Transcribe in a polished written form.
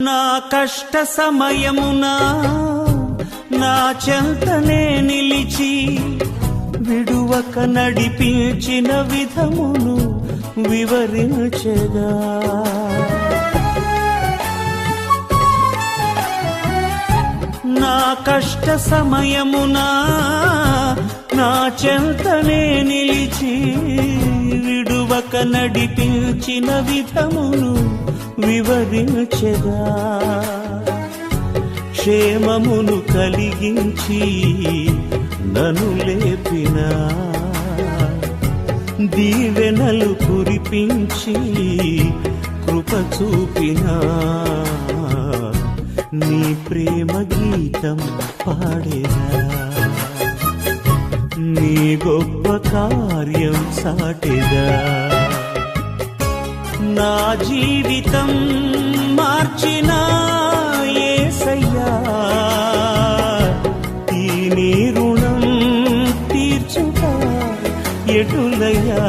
నా కష్ట సమయమున నా చెంతనే నిలిచి విడువక నడిపించిన విధమును వివరించెదా. నా కష్ట సమయమున నా చెంతనే నిలిచి విడువక నడిపించిన విధమును వివరించెదా. క్షేమమును కలిగించి నన్ను లేపిన దీవెనలు కురిపించి కృప చూపిన నీ ప్రేమ గీతం పాడేదా. నీ గొప్ప కార్యం సాటెదా. నా జీవితం మార్చిన యేసయ్యా, ఈ నీ రుణం తీర్చుట ఎటులయ్యా.